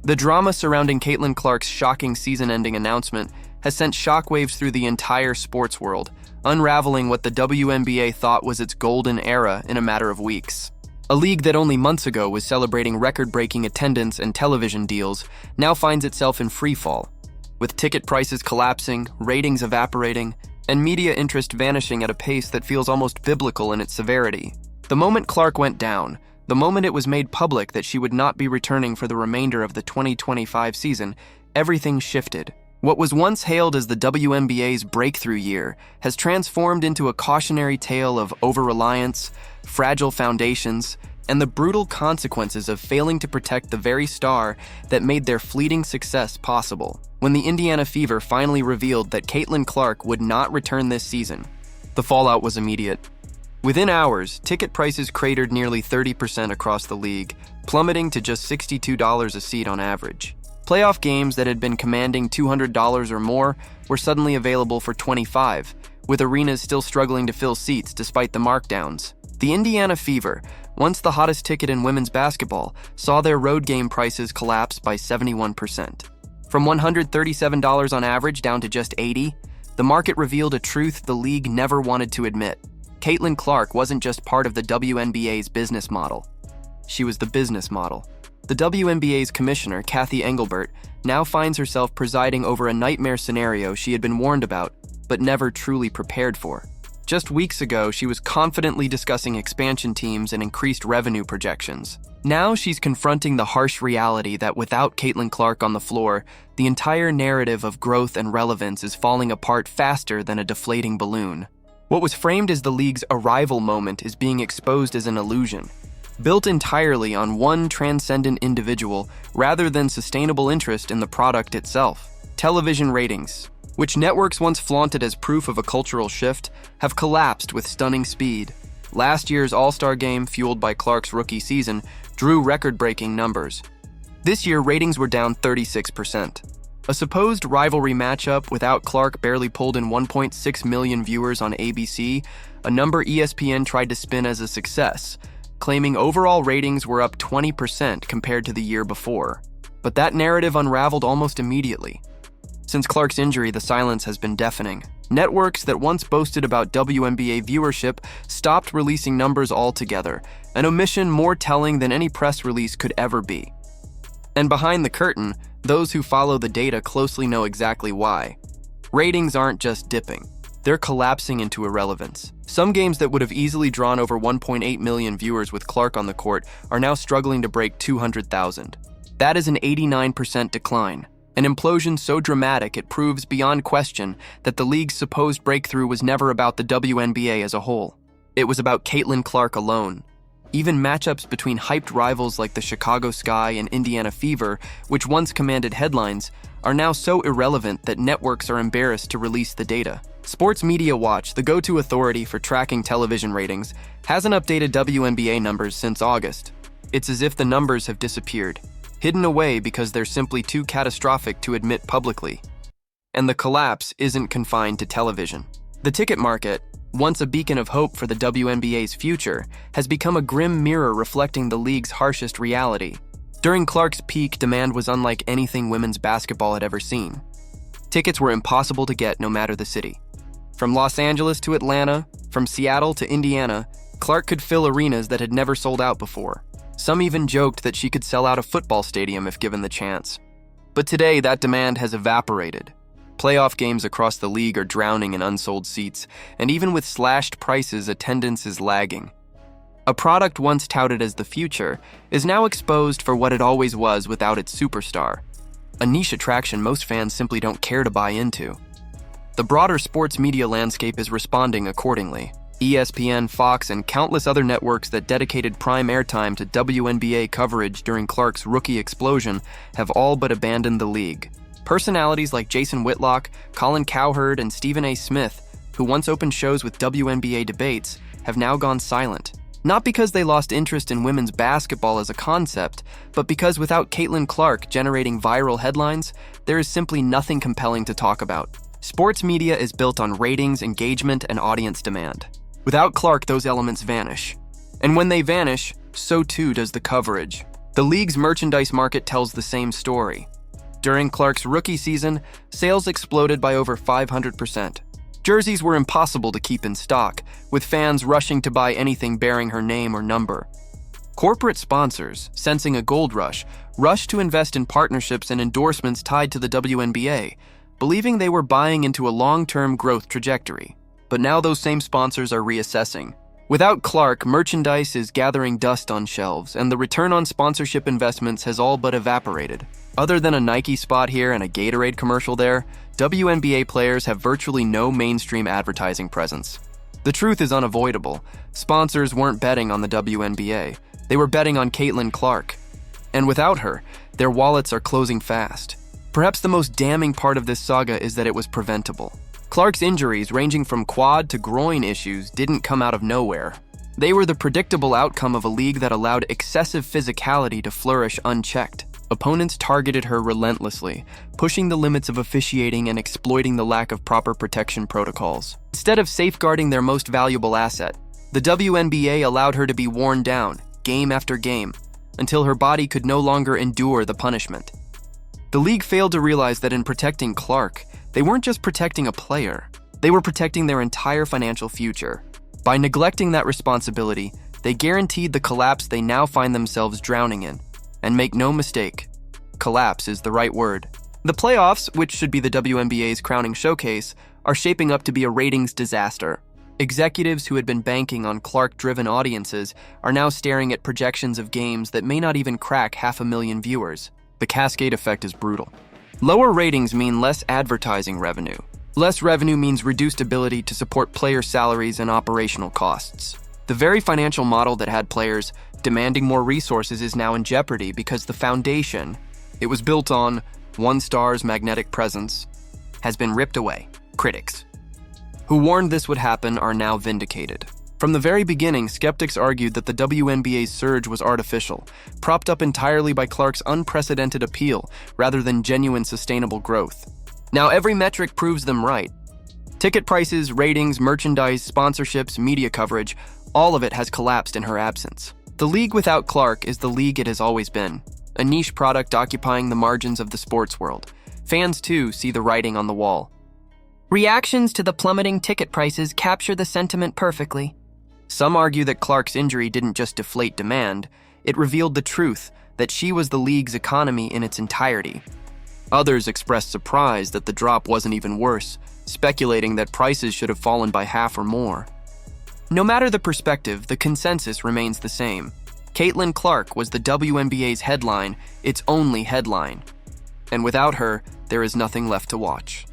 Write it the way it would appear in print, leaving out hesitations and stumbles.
The drama surrounding Caitlin Clark's shocking season-ending announcement has sent shockwaves through the entire sports world, unraveling what the WNBA thought was its golden era in a matter of weeks. A league that only months ago was celebrating record-breaking attendance and television deals now finds itself in freefall, with ticket prices collapsing, ratings evaporating, and media interest vanishing at a pace that feels almost biblical in its severity. The moment Clark went down, the moment it was made public that she would not be returning for the remainder of the 2025 season, everything shifted. What was once hailed as the WNBA's breakthrough year has transformed into a cautionary tale of overreliance, fragile foundations, and the brutal consequences of failing to protect the very star that made their fleeting success possible. When the Indiana Fever finally revealed that Caitlin Clark would not return this season, the fallout was immediate. Within hours, ticket prices cratered nearly 30% across the league, plummeting to just $62 a seat on average. Playoff games that had been commanding $200 or more were suddenly available for $25, with arenas still struggling to fill seats despite the markdowns. The Indiana Fever, once the hottest ticket in women's basketball, saw their road game prices collapse by 71%. From $137 on average down to just $80, the market revealed a truth the league never wanted to admit. Caitlin Clark wasn't just part of the WNBA's business model. She was the business model. The WNBA's commissioner, Cathy Engelbert, now finds herself presiding over a nightmare scenario she had been warned about, but never truly prepared for. Just weeks ago, she was confidently discussing expansion teams and increased revenue projections. Now she's confronting the harsh reality that without Caitlin Clark on the floor, the entire narrative of growth and relevance is falling apart faster than a deflating balloon. What was framed as the league's arrival moment is being exposed as an illusion, built entirely on one transcendent individual rather than sustainable interest in the product itself. Television ratings, which networks once flaunted as proof of a cultural shift, have collapsed with stunning speed. Last year's All-Star Game, fueled by Clark's rookie season, drew record-breaking numbers. This year, ratings were down 36%. A supposed rivalry matchup without Clark barely pulled in 1.6 million viewers on ABC, a number ESPN tried to spin as a success, claiming overall ratings were up 20% compared to the year before. But that narrative unraveled almost immediately. Since Clark's injury, the silence has been deafening. Networks that once boasted about WNBA viewership stopped releasing numbers altogether, an omission more telling than any press release could ever be. And behind the curtain, those who follow the data closely know exactly why. Ratings aren't just dipping. They're collapsing into irrelevance. Some games that would have easily drawn over 1.8 million viewers with Clark on the court are now struggling to break 200,000. That is an 89% decline. An implosion so dramatic it proves beyond question that the league's supposed breakthrough was never about the WNBA as a whole. It was about Caitlin Clark alone. Even matchups between hyped rivals like the Chicago Sky and Indiana Fever, which once commanded headlines, are now so irrelevant that networks are embarrassed to release the data. Sports Media Watch, the go-to authority for tracking television ratings, hasn't updated WNBA numbers since August. It's as if the numbers have disappeared, hidden away because they're simply too catastrophic to admit publicly. And the collapse isn't confined to television. The ticket market, once a beacon of hope for the WNBA's future, has become a grim mirror reflecting the league's harshest reality. During Clark's peak, demand was unlike anything women's basketball had ever seen. Tickets were impossible to get no matter the city. From Los Angeles to Atlanta, from Seattle to Indiana, Clark could fill arenas that had never sold out before. Some even joked that she could sell out a football stadium if given the chance. But today, that demand has evaporated. Playoff games across the league are drowning in unsold seats, and even with slashed prices, attendance is lagging. A product once touted as the future is now exposed for what it always was without its superstar, a niche attraction most fans simply don't care to buy into. The broader sports media landscape is responding accordingly. ESPN, Fox, and countless other networks that dedicated prime airtime to WNBA coverage during Clark's rookie explosion have all but abandoned the league. Personalities like Jason Whitlock, Colin Cowherd, and Stephen A. Smith, who once opened shows with WNBA debates, have now gone silent. Not because they lost interest in women's basketball as a concept, but because without Caitlin Clark generating viral headlines, there is simply nothing compelling to talk about. Sports media is built on ratings, engagement, and audience demand. Without Clark, those elements vanish. And when they vanish, so too does the coverage. The league's merchandise market tells the same story. During Clark's rookie season, sales exploded by over 500%. Jerseys were impossible to keep in stock, with fans rushing to buy anything bearing her name or number. Corporate sponsors, sensing a gold rush, rushed to invest in partnerships and endorsements tied to the WNBA, believing they were buying into a long-term growth trajectory. But now those same sponsors are reassessing. Without Clark, merchandise is gathering dust on shelves, and the return on sponsorship investments has all but evaporated. Other than a Nike spot here and a Gatorade commercial there, WNBA players have virtually no mainstream advertising presence. The truth is unavoidable. Sponsors weren't betting on the WNBA. They were betting on Caitlin Clark. And without her, their wallets are closing fast. Perhaps the most damning part of this saga is that it was preventable. Clark's injuries, ranging from quad to groin issues, didn't come out of nowhere. They were the predictable outcome of a league that allowed excessive physicality to flourish unchecked. Opponents targeted her relentlessly, pushing the limits of officiating and exploiting the lack of proper protection protocols. Instead of safeguarding their most valuable asset, the WNBA allowed her to be worn down, game after game, until her body could no longer endure the punishment. The league failed to realize that in protecting Clark, they weren't just protecting a player, they were protecting their entire financial future. By neglecting that responsibility, they guaranteed the collapse they now find themselves drowning in. And make no mistake, collapse is the right word. The playoffs, which should be the WNBA's crowning showcase, are shaping up to be a ratings disaster. Executives who had been banking on Clark-driven audiences are now staring at projections of games that may not even crack 500,000 viewers. The cascade effect is brutal. Lower ratings mean less advertising revenue. Less revenue means reduced ability to support player salaries and operational costs. The very financial model that had players demanding more resources is now in jeopardy because the foundation it was built on, one star's magnetic presence, has been ripped away. Critics who warned this would happen are now vindicated. From the very beginning, skeptics argued that the WNBA's surge was artificial, propped up entirely by Clark's unprecedented appeal rather than genuine sustainable growth. Now every metric proves them right. Ticket prices, ratings, merchandise, sponsorships, media coverage, all of it has collapsed in her absence. The league without Clark is the league it has always been, a niche product occupying the margins of the sports world. Fans, too, see the writing on the wall. Reactions to the plummeting ticket prices capture the sentiment perfectly. Some argue that Clark's injury didn't just deflate demand, it revealed the truth that she was the league's economy in its entirety. Others expressed surprise that the drop wasn't even worse, speculating that prices should have fallen by half or more. No matter the perspective, the consensus remains the same. Caitlin Clark was the WNBA's headline, its only headline. And without her, there is nothing left to watch.